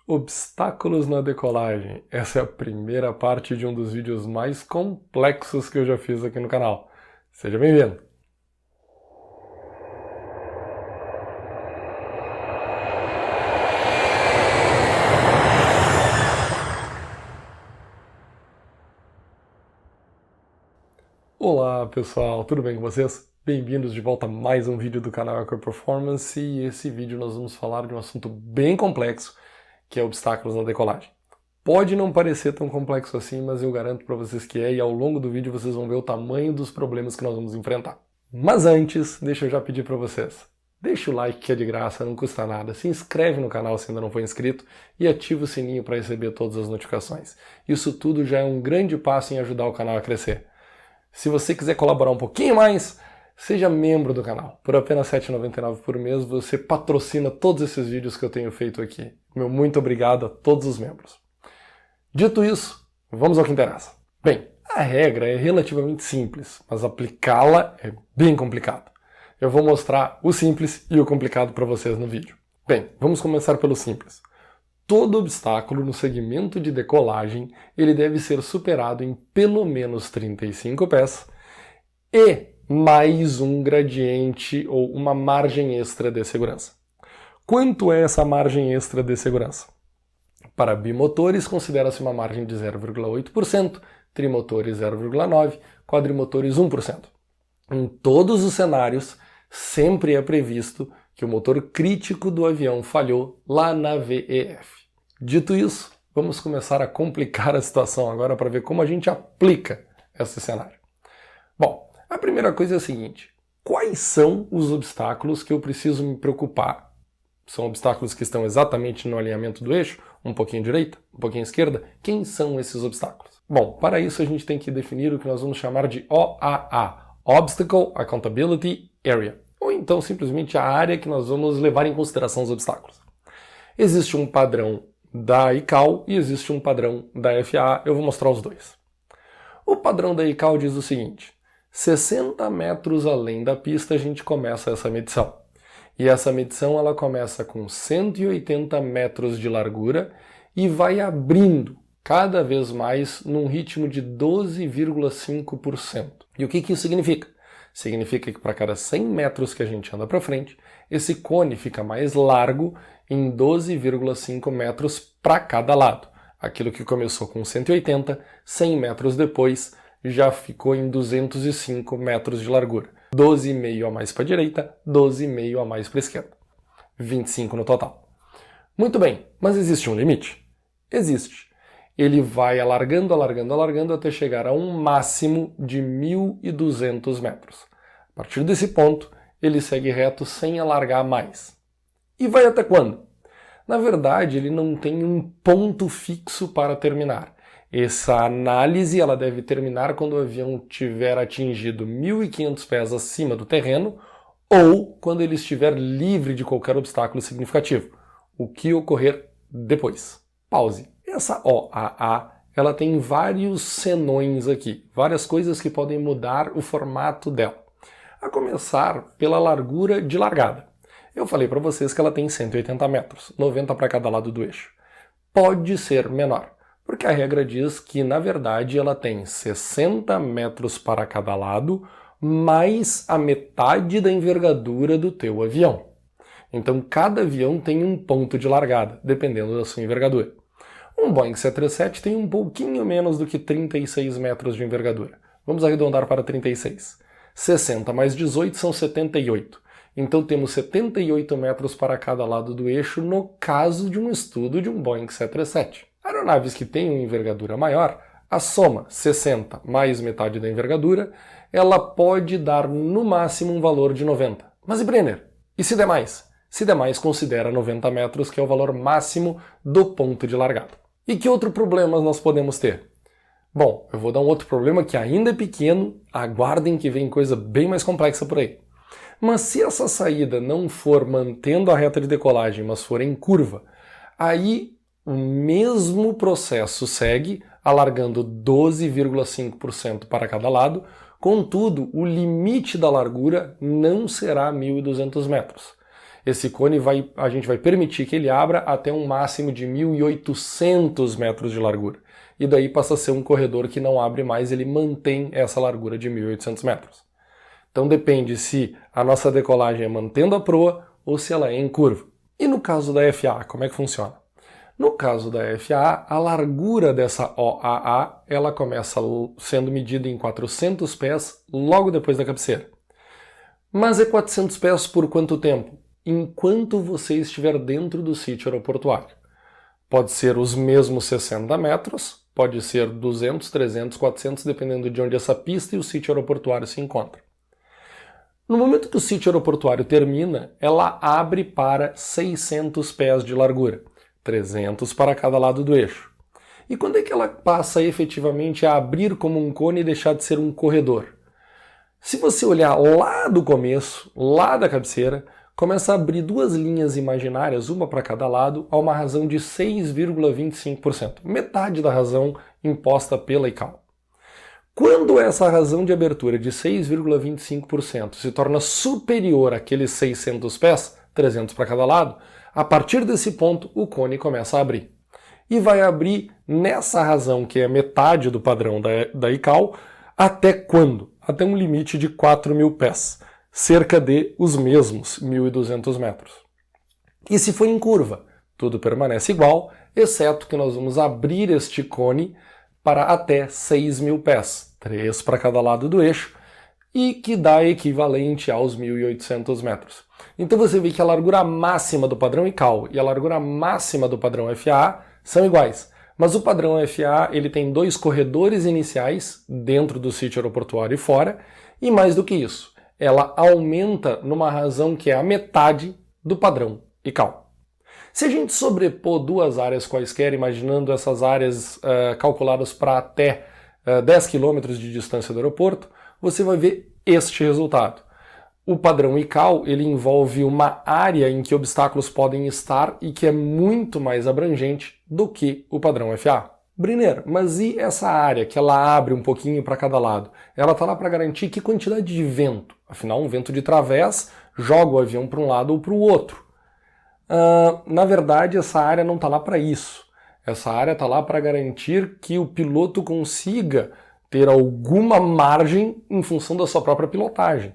Obstáculos na decolagem. Essa é a primeira parte de um dos vídeos mais complexos que eu já fiz aqui no canal. Seja bem-vindo! Olá pessoal, tudo bem com vocês? Bem-vindos de volta a mais um vídeo do canal Eco Performance, e esse vídeo nós vamos falar de um assunto bem complexo, que é obstáculos na decolagem. Pode não parecer tão complexo assim, mas eu garanto para vocês que é, e ao longo do vídeo vocês vão ver o tamanho dos problemas que nós vamos enfrentar. Mas antes, deixa eu já pedir para vocês. Deixa o like que é de graça, não custa nada, se inscreve no canal se ainda não for inscrito e ativa o sininho para receber todas as notificações. Isso tudo já é um grande passo em ajudar o canal a crescer. Se você quiser colaborar um pouquinho mais, seja membro do canal. Por apenas R$ 7,99 por mês, você patrocina todos esses vídeos que eu tenho feito aqui. Meu muito obrigado a todos os membros. Dito isso, vamos ao que interessa. Bem, a regra é relativamente simples, mas aplicá-la é bem complicado. Eu vou mostrar o simples e o complicado para vocês no vídeo. Bem, vamos começar pelo simples. Todo obstáculo no segmento de decolagem ele deve ser superado em pelo menos 35 pés e mais um gradiente ou uma margem extra de segurança. Quanto é essa margem extra de segurança? Para bimotores, considera-se uma margem de 0,8%, trimotores 0,9%, quadrimotores 1%. Em todos os cenários, sempre é previsto que o motor crítico do avião falhou lá na VEF. Dito isso, vamos começar a complicar a situação agora para ver como a gente aplica esse cenário. Bom, a primeira coisa é a seguinte: quais são os obstáculos que eu preciso me preocupar? São obstáculos que estão exatamente no alinhamento do eixo, um pouquinho direita, um pouquinho esquerda? Quem são esses obstáculos? Bom, para isso a gente tem que definir o que nós vamos chamar de OAA, Obstacle Accountability Area, ou então simplesmente a área que nós vamos levar em consideração os obstáculos. Existe um padrão da ICAO e existe um padrão da FAA, eu vou mostrar os dois. O padrão da ICAO diz o seguinte: 60 metros além da pista a gente começa essa medição. E essa medição ela começa com 180 metros de largura e vai abrindo cada vez mais num ritmo de 12,5%. E o que isso significa? Significa que para cada 100 metros que a gente anda para frente, esse cone fica mais largo em 12,5 metros para cada lado. Aquilo que começou com 180, 100 metros depois, já ficou em 205 metros de largura. 12,5 a mais para a direita, 12,5 a mais para a esquerda. 25 no total. Muito bem, mas existe um limite? Existe. Ele vai alargando, alargando, alargando até chegar a um máximo de 1.200 metros. A partir desse ponto, ele segue reto sem alargar mais. E vai até quando? Na verdade, ele não tem um ponto fixo para terminar. Essa análise ela deve terminar quando o avião tiver atingido 1.500 pés acima do terreno ou quando ele estiver livre de qualquer obstáculo significativo. O que ocorrer depois? Pause. Essa OAA ela tem vários senões aqui, várias coisas que podem mudar o formato dela. A começar pela largura de largada. Eu falei para vocês que ela tem 180 metros, 90 para cada lado do eixo. Pode ser menor, porque a regra diz que, na verdade, ela tem 60 metros para cada lado, mais a metade da envergadura do teu avião. Então, cada avião tem um ponto de largada, dependendo da sua envergadura. Um Boeing 737 tem um pouquinho menos do que 36 metros de envergadura. Vamos arredondar para 36. 60 mais 18 são 78. Então temos 78 metros para cada lado do eixo no caso de um estudo de um Boeing 737. Aeronaves que tenham envergadura maior, a soma 60 mais metade da envergadura, ela pode dar no máximo um valor de 90. Mas e Brenner? E se der mais? Se der mais, considera 90 metros, que é o valor máximo do ponto de largada. E que outro problema nós podemos ter? Bom, eu vou dar um outro problema que ainda é pequeno, aguardem que vem coisa bem mais complexa por aí. Mas se essa saída não for mantendo a reta de decolagem, mas for em curva, aí o mesmo processo segue, alargando 12,5% para cada lado, contudo, o limite da largura não será 1.200 metros. Esse cone a gente vai permitir que ele abra até um máximo de 1.800 metros de largura. E daí passa a ser um corredor que não abre mais, ele mantém essa largura de 1.800 metros. Então depende se a nossa decolagem é mantendo a proa ou se ela é em curva. E no caso da FAA, como é que funciona? No caso da FAA, a largura dessa OAA ela começa sendo medida em 400 pés logo depois da cabeceira. Mas é 400 pés por quanto tempo? Enquanto você estiver dentro do sítio aeroportuário. Pode ser os mesmos 60 metros, pode ser 200, 300, 400, dependendo de onde essa pista e o sítio aeroportuário se encontram. No momento que o sítio aeroportuário termina, ela abre para 600 pés de largura, 300 para cada lado do eixo. E quando é que ela passa efetivamente a abrir como um cone e deixar de ser um corredor? Se você olhar lá do começo, lá da cabeceira, começa a abrir duas linhas imaginárias, uma para cada lado, a uma razão de 6,25%, metade da razão imposta pela ICAO. Quando essa razão de abertura de 6,25% se torna superior àqueles 600 pés, 300 para cada lado, a partir desse ponto o cone começa a abrir. E vai abrir nessa razão, que é metade do padrão da ICAO, até quando? Até um limite de 4.000 pés, cerca de os mesmos 1.200 metros. E se for em curva? Tudo permanece igual, exceto que nós vamos abrir este cone para até 6.000 pés, 3 para cada lado do eixo, e que dá equivalente aos 1.800 metros. Então você vê que a largura máxima do padrão ICAO e a largura máxima do padrão FAA são iguais. Mas o padrão FAA ele tem dois corredores iniciais dentro do sítio aeroportuário e fora, e mais do que isso, ela aumenta numa razão que é a metade do padrão ICAO. Se a gente sobrepor duas áreas quaisquer, imaginando essas áreas calculadas para até 10 km de distância do aeroporto, você vai ver este resultado. O padrão ICAO ele envolve uma área em que obstáculos podem estar e que é muito mais abrangente do que o padrão FAA. Briner, mas e essa área que ela abre um pouquinho para cada lado? Ela está lá para garantir que quantidade de vento? Afinal, um vento de través joga o avião para um lado ou para o outro. Na verdade, essa área não está lá para isso. Essa área está lá para garantir que o piloto consiga ter alguma margem em função da sua própria pilotagem.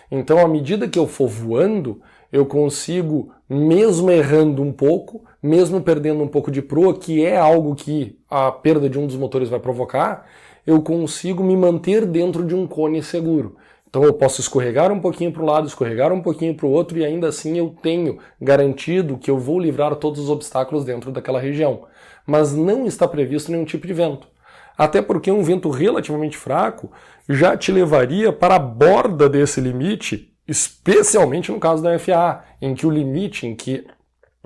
Então, à medida que eu for voando, eu consigo, mesmo errando um pouco, mesmo perdendo um pouco de proa, que é algo que a perda de um dos motores vai provocar, eu consigo me manter dentro de um cone seguro. Então eu posso escorregar um pouquinho para um lado, escorregar um pouquinho para o outro e ainda assim eu tenho garantido que eu vou livrar todos os obstáculos dentro daquela região. Mas não está previsto nenhum tipo de vento. Até porque um vento relativamente fraco já te levaria para a borda desse limite, especialmente no caso da FAA, em que o limite, em que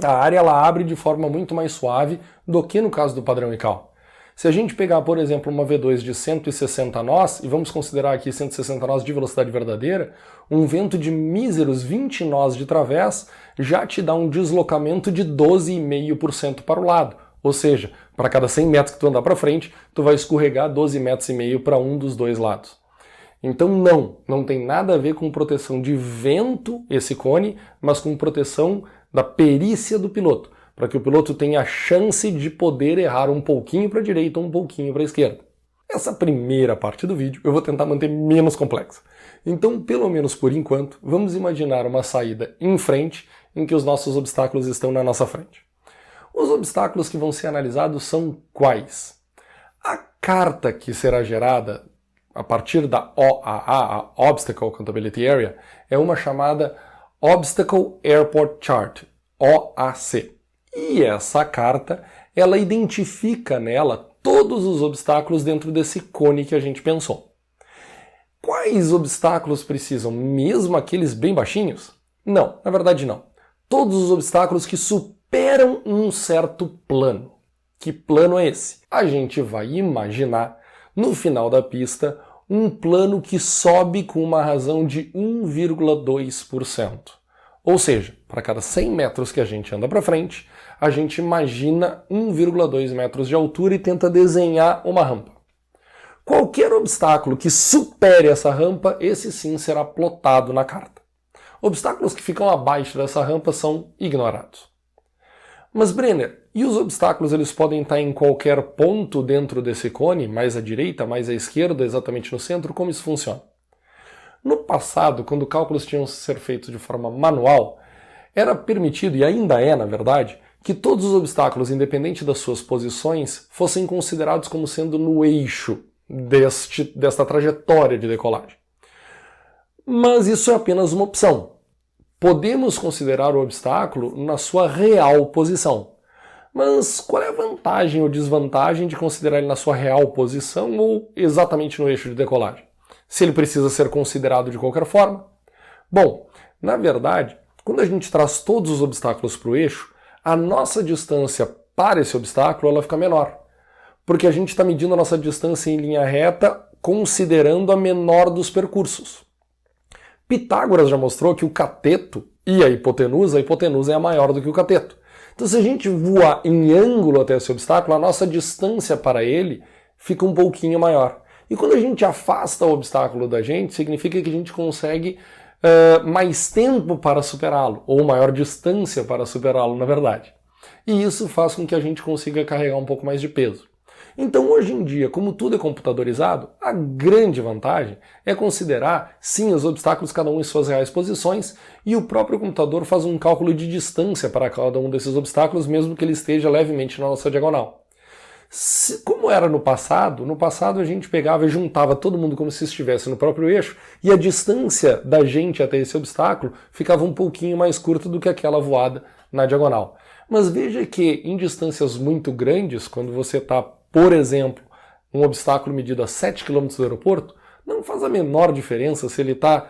a área ela abre de forma muito mais suave do que no caso do padrão ICAO. Se a gente pegar, por exemplo, uma V2 de 160 nós, e vamos considerar aqui 160 nós de velocidade verdadeira, um vento de míseros 20 nós de través já te dá um deslocamento de 12,5% para o lado. Ou seja, para cada 100 metros que tu andar para frente, tu vai escorregar 12,5 metros para um dos dois lados. Então não tem nada a ver com proteção de vento esse cone, mas com proteção da perícia do piloto, para que o piloto tenha a chance de poder errar um pouquinho para a direita ou um pouquinho para a esquerda. Essa primeira parte do vídeo eu vou tentar manter menos complexa. Então, pelo menos por enquanto, vamos imaginar uma saída em frente em que os nossos obstáculos estão na nossa frente. Os obstáculos que vão ser analisados são quais? A carta que será gerada a partir da OAA, a Obstacle Accountability Area, é uma chamada Obstacle Airport Chart, OAC. E essa carta, ela identifica nela todos os obstáculos dentro desse cone que a gente pensou. Quais obstáculos precisam? Mesmo aqueles bem baixinhos? Não, na verdade não. Todos os obstáculos que superam um certo plano. Que plano é esse? A gente vai imaginar, no final da pista, um plano que sobe com uma razão de 1,2%. Ou seja, para cada 100 metros que a gente anda para frente, a gente imagina 1,2 metros de altura e tenta desenhar uma rampa. Qualquer obstáculo que supere essa rampa, esse sim será plotado na carta. Obstáculos que ficam abaixo dessa rampa são ignorados. Mas Brenner, e os obstáculos eles podem estar em qualquer ponto dentro desse cone, mais à direita, mais à esquerda, exatamente no centro? Como isso funciona? No passado, quando cálculos tinham que ser feitos de forma manual, era permitido, e ainda é na verdade, que todos os obstáculos, independente das suas posições, fossem considerados como sendo no eixo desta trajetória de decolagem. Mas isso é apenas uma opção. Podemos considerar o obstáculo na sua real posição. Mas qual é a vantagem ou desvantagem de considerar ele na sua real posição ou exatamente no eixo de decolagem? Se ele precisa ser considerado de qualquer forma? Bom, na verdade, quando a gente traz todos os obstáculos para o eixo, a nossa distância para esse obstáculo ela fica menor. Porque a gente está medindo a nossa distância em linha reta considerando a menor dos percursos. Pitágoras já mostrou que o cateto e a hipotenusa é a maior do que o cateto. Então se a gente voar em ângulo até esse obstáculo, a nossa distância para ele fica um pouquinho maior. E quando a gente afasta o obstáculo da gente, significa que a gente consegue mais tempo para superá-lo, ou maior distância para superá-lo, na verdade. E isso faz com que a gente consiga carregar um pouco mais de peso. Então, hoje em dia, como tudo é computadorizado, a grande vantagem é considerar, sim, os obstáculos cada um em suas reais posições, e o próprio computador faz um cálculo de distância para cada um desses obstáculos, mesmo que ele esteja levemente na nossa diagonal. Como era no passado a gente pegava e juntava todo mundo como se estivesse no próprio eixo, e a distância da gente até esse obstáculo ficava um pouquinho mais curta do que aquela voada na diagonal. Mas veja que em distâncias muito grandes, quando você está, por exemplo, um obstáculo medido a 7 km do aeroporto, não faz a menor diferença se ele está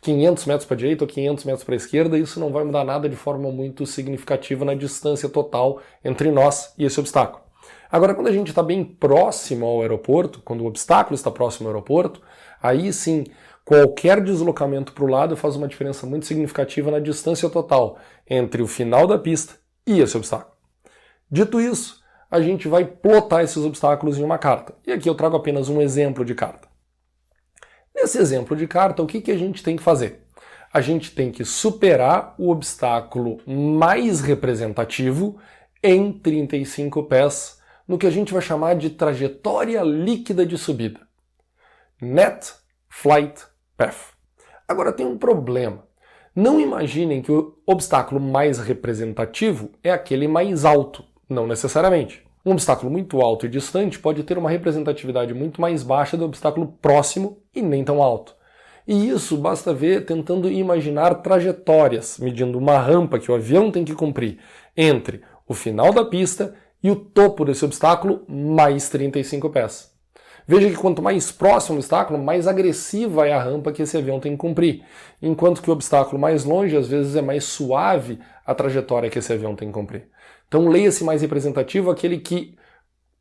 500 metros para a direita ou 500 metros para a esquerda, isso não vai mudar nada de forma muito significativa na distância total entre nós e esse obstáculo. Agora, quando a gente está bem próximo ao aeroporto, quando o obstáculo está próximo ao aeroporto, aí sim, qualquer deslocamento para o lado faz uma diferença muito significativa na distância total entre o final da pista e esse obstáculo. Dito isso, a gente vai plotar esses obstáculos em uma carta. E aqui eu trago apenas um exemplo de carta. Nesse exemplo de carta, o que a gente tem que fazer? A gente tem que superar o obstáculo mais representativo em 35 pés, no que a gente vai chamar de trajetória líquida de subida. Net Flight Path. Agora tem um problema. Não imaginem que o obstáculo mais representativo é aquele mais alto. Não necessariamente. Um obstáculo muito alto e distante pode ter uma representatividade muito mais baixa do obstáculo próximo e nem tão alto. E isso basta ver tentando imaginar trajetórias, medindo uma rampa que o avião tem que cumprir entre o final da pista e o topo desse obstáculo mais 35 pés. Veja que quanto mais próximo o obstáculo, mais agressiva é a rampa que esse avião tem que cumprir, enquanto que o obstáculo mais longe, às vezes, é mais suave a trajetória que esse avião tem que cumprir. Então leia-se mais representativo aquele que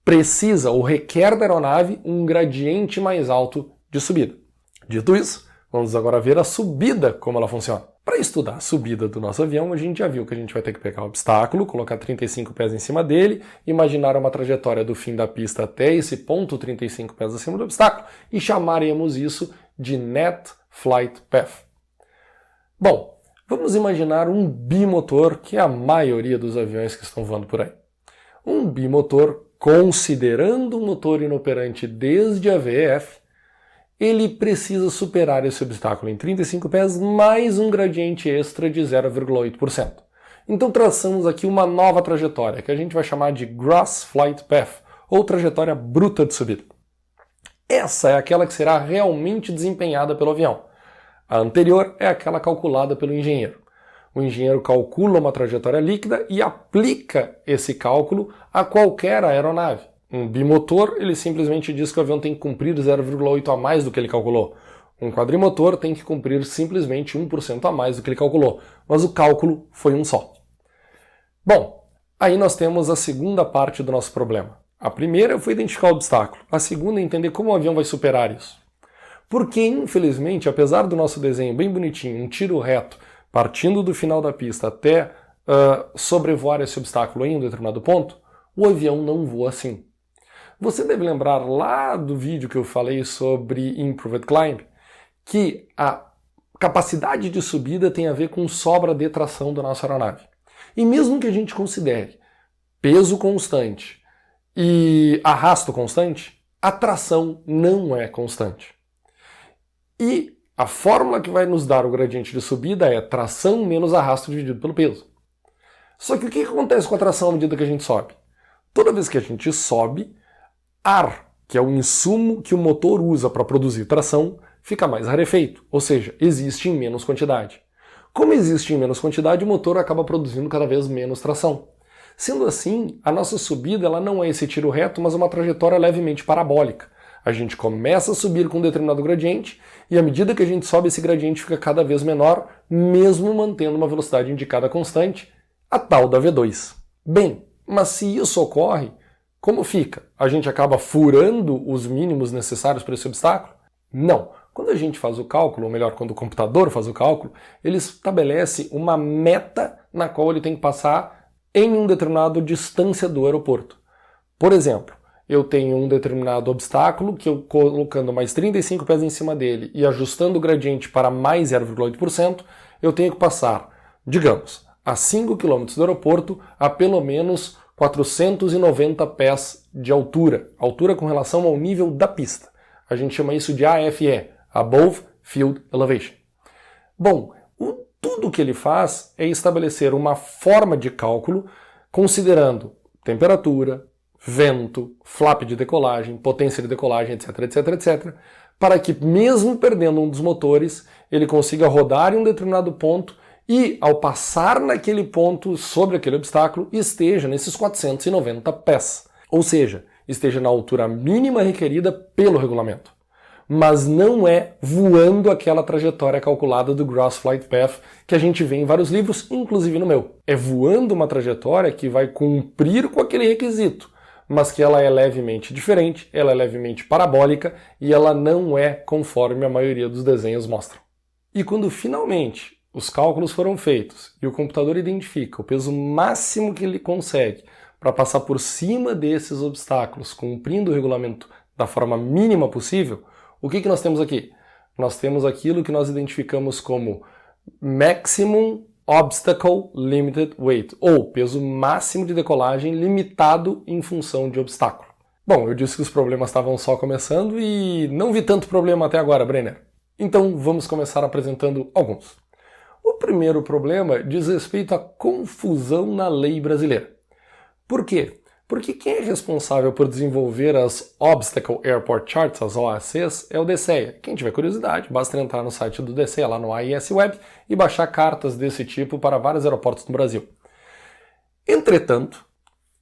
precisa ou requer da aeronave um gradiente mais alto de subida. Dito isso, vamos agora ver a subida, como ela funciona. Para estudar a subida do nosso avião, a gente já viu que a gente vai ter que pegar o obstáculo, colocar 35 pés em cima dele, imaginar uma trajetória do fim da pista até esse ponto 35 pés acima do obstáculo e chamaremos isso de Net Flight Path. Bom, vamos imaginar um bimotor, que é a maioria dos aviões que estão voando por aí. Um bimotor, considerando um motor inoperante desde a VEF, ele precisa superar esse obstáculo em 35 pés mais um gradiente extra de 0,8%. Então traçamos aqui uma nova trajetória, que a gente vai chamar de Gross Flight Path, ou trajetória bruta de subida. Essa é aquela que será realmente desempenhada pelo avião. A anterior é aquela calculada pelo engenheiro. O engenheiro calcula uma trajetória líquida e aplica esse cálculo a qualquer aeronave. Um bimotor, ele simplesmente diz que o avião tem que cumprir 0,8 a mais do que ele calculou. Um quadrimotor tem que cumprir simplesmente 1% a mais do que ele calculou. Mas o cálculo foi um só. Bom, aí nós temos a segunda parte do nosso problema. A primeira foi identificar o obstáculo. A segunda é entender como o avião vai superar isso. Porque, infelizmente, apesar do nosso desenho bem bonitinho, um tiro reto, partindo do final da pista até sobrevoar esse obstáculo em um determinado ponto, o avião não voa assim. Você deve lembrar lá do vídeo que eu falei sobre Improved Climb, que a capacidade de subida tem a ver com sobra de tração da nossa aeronave. E mesmo que a gente considere peso constante e arrasto constante, a tração não é constante. E a fórmula que vai nos dar o gradiente de subida é tração menos arrasto dividido pelo peso. Só que o que acontece com a tração à medida que a gente sobe? Toda vez que a gente sobe, ar, que é o insumo que o motor usa para produzir tração, fica mais rarefeito, ou seja, existe em menos quantidade. Como existe em menos quantidade, o motor acaba produzindo cada vez menos tração. Sendo assim, a nossa subida ela não é esse tiro reto, mas uma trajetória levemente parabólica. A gente começa a subir com um determinado gradiente e à medida que a gente sobe, esse gradiente fica cada vez menor, mesmo mantendo uma velocidade indicada constante, a tal da V2. Bem, mas se isso ocorre, como fica? A gente acaba furando os mínimos necessários para esse obstáculo? Não. Quando a gente faz o cálculo, ou melhor, quando o computador faz o cálculo, ele estabelece uma meta na qual ele tem que passar em um determinado distância do aeroporto. Por exemplo, eu tenho um determinado obstáculo que eu colocando mais 35 pés em cima dele e ajustando o gradiente para mais 0,8%, eu tenho que passar, digamos, a 5 km do aeroporto a pelo menos 490 pés de altura. Altura com relação ao nível da pista. A gente chama isso de AFE, Above Field Elevation. Bom, tudo que ele faz é estabelecer uma forma de cálculo considerando temperatura, vento, flap de decolagem, potência de decolagem, etc, etc, etc, para que mesmo perdendo um dos motores, ele consiga rodar em um determinado ponto e, ao passar naquele ponto sobre aquele obstáculo, esteja nesses 490 pés. Ou seja, esteja na altura mínima requerida pelo regulamento. Mas não é voando aquela trajetória calculada do Gross Flight Path que a gente vê em vários livros, inclusive no meu. É voando uma trajetória que vai cumprir com aquele requisito, mas que ela é levemente diferente, ela é levemente parabólica e ela não é conforme a maioria dos desenhos mostram. E quando finalmente os cálculos foram feitos e o computador identifica o peso máximo que ele consegue para passar por cima desses obstáculos, cumprindo o regulamento da forma mínima possível, o que nós temos aqui? Nós temos aquilo que nós identificamos como Maximum Obstacle Limited Weight, ou peso máximo de decolagem limitado em função de obstáculo. Bom, eu disse que os problemas estavam só começando e não vi tanto problema até agora, Brenner. Então vamos começar apresentando alguns. O primeiro problema diz respeito à confusão na lei brasileira. Por quê? Porque quem é responsável por desenvolver as Obstacle Airport Charts, as OACs, é o DCEA. Quem tiver curiosidade, basta entrar no site do DCEA, lá no AIS Web, e baixar cartas desse tipo para vários aeroportos no Brasil. Entretanto,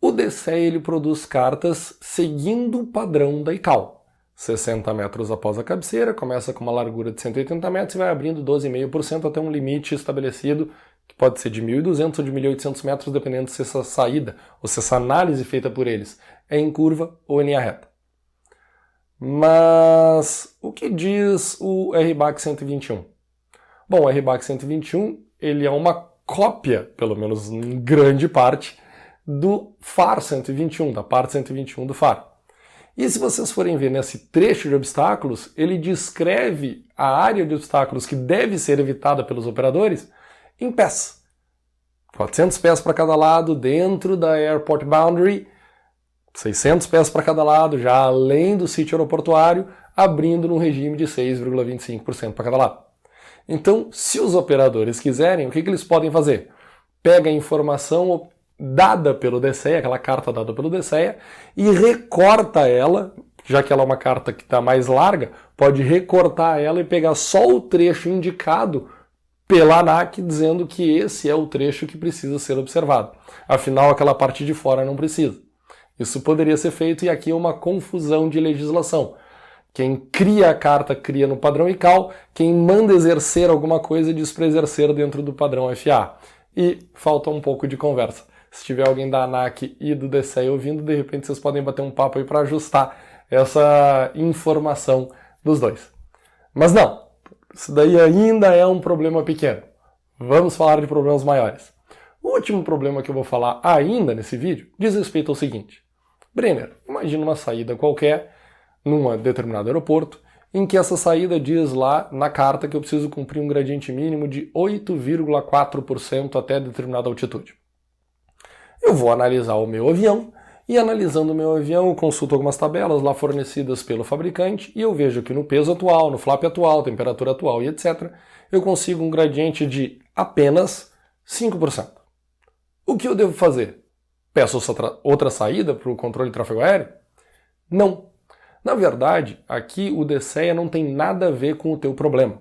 o DCEA ele produz cartas seguindo o padrão da ICAO. 60 metros após a cabeceira, começa com uma largura de 180 metros e vai abrindo 12,5% até um limite estabelecido, que pode ser de 1.200 ou de 1.800 metros, dependendo se essa saída, ou se essa análise feita por eles é em curva ou em linha reta. Mas o que diz o RBAC 121? Bom, o RBAC 121 ele é uma cópia, pelo menos em grande parte, do FAR 121, da parte 121 do FAR. E se vocês forem ver nesse trecho de obstáculos, ele descreve a área de obstáculos que deve ser evitada pelos operadores em pés. 400 pés para cada lado dentro da Airport Boundary, 600 pés para cada lado, já além do sítio aeroportuário, abrindo num regime de 6,25% para cada lado. Então, se os operadores quiserem, o que eles podem fazer? Pega a informação dada pelo DCEA, aquela carta dada pelo DCEA, e recorta ela, já que ela é uma carta que está mais larga, pode recortar ela e pegar só o trecho indicado pela ANAC, dizendo que esse é o trecho que precisa ser observado. Afinal, aquela parte de fora não precisa. Isso poderia ser feito e aqui é uma confusão de legislação. Quem cria a carta cria no padrão ICAO, quem manda exercer alguma coisa diz para exercer dentro do padrão FAA. E falta um pouco de conversa. Se tiver alguém da ANAC e do DCEA ouvindo, de repente vocês podem bater um papo aí para ajustar essa informação dos dois. Mas não, isso daí ainda é um problema pequeno. Vamos falar de problemas maiores. O último problema que eu vou falar ainda nesse vídeo diz respeito ao seguinte. Brenner, imagina uma saída qualquer num determinado aeroporto em que essa saída diz lá na carta que eu preciso cumprir um gradiente mínimo de 8,4% até determinada altitude. Eu vou analisar o meu avião, e analisando o meu avião eu consulto algumas tabelas lá fornecidas pelo fabricante e eu vejo que no peso atual, no flap atual, temperatura atual e etc., eu consigo um gradiente de apenas 5%. O que eu devo fazer? Peço outra saída para o controle de tráfego aéreo? Não. Na verdade, aqui o DCEA não tem nada a ver com o teu problema.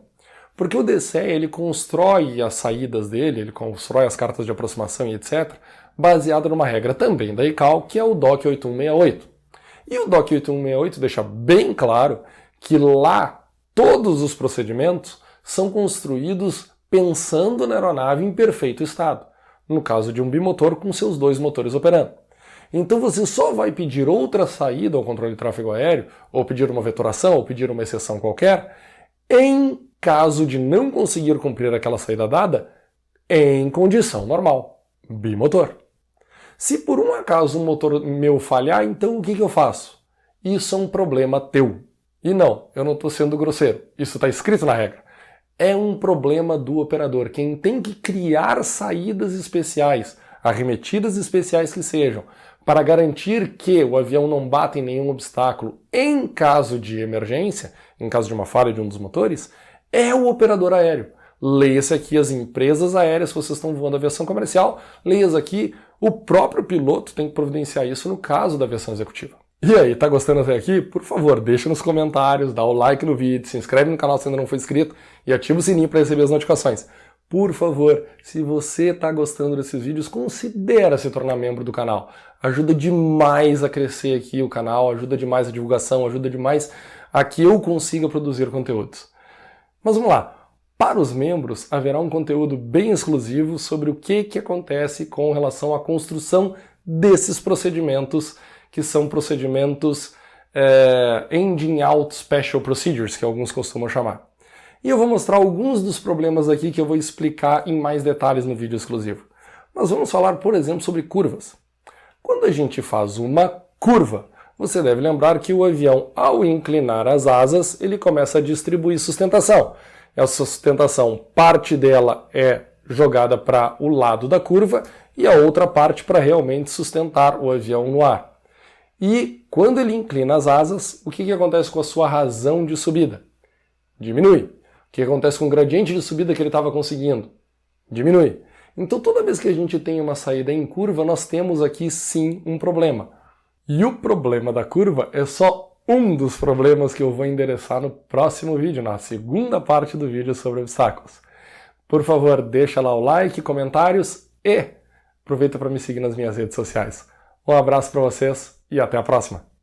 Porque o DCEA ele constrói as saídas dele, ele constrói as cartas de aproximação e etc., baseado numa regra também da ICAO, que é o DOC 8168. E o DOC 8168 deixa bem claro que lá todos os procedimentos são construídos pensando na aeronave em perfeito estado, no caso de um bimotor com seus dois motores operando. Então você só vai pedir outra saída ao controle de tráfego aéreo, ou pedir uma vetoração, ou pedir uma exceção qualquer, em caso de não conseguir cumprir aquela saída dada, em condição normal, bimotor. Se por um acaso um motor meu falhar, então o que eu faço? Isso é um problema teu. E não, eu não estou sendo grosseiro, isso está escrito na regra. É um problema do operador, quem tem que criar saídas especiais, arremetidas especiais que sejam, para garantir que o avião não bata em nenhum obstáculo em caso de emergência, em caso de uma falha de um dos motores, é o operador aéreo. Leia-se aqui as empresas aéreas, se vocês estão voando aviação comercial, leia-se aqui, o próprio piloto tem que providenciar isso no caso da aviação executiva. E aí, tá gostando até aqui? Por favor, deixa nos comentários, dá o like no vídeo, se inscreve no canal se ainda não for inscrito e ativa o sininho para receber as notificações. Por favor, se você está gostando desses vídeos, considere se tornar membro do canal. Ajuda demais a crescer aqui o canal, ajuda demais a divulgação, ajuda demais a que eu consiga produzir conteúdos. Mas vamos lá. Para os membros, haverá um conteúdo bem exclusivo sobre o que acontece com relação à construção desses procedimentos, que são procedimentos Engine Out Special Procedures, que alguns costumam chamar. E eu vou mostrar alguns dos problemas aqui que eu vou explicar em mais detalhes no vídeo exclusivo. Mas vamos falar, por exemplo, sobre curvas. Quando a gente faz uma curva, você deve lembrar que o avião, ao inclinar as asas, ele começa a distribuir sustentação. Essa sustentação, parte dela é jogada para o lado da curva e a outra parte para realmente sustentar o avião no ar. E quando ele inclina as asas, o que acontece com a sua razão de subida? Diminui. O que acontece com o gradiente de subida que ele estava conseguindo? Diminui. Então toda vez que a gente tem uma saída em curva, nós temos aqui sim um problema. E o problema da curva é só um dos problemas que eu vou endereçar no próximo vídeo, na segunda parte do vídeo sobre obstáculos. Por favor, deixa lá o like, comentários e aproveita para me seguir nas minhas redes sociais. Um abraço para vocês e até a próxima!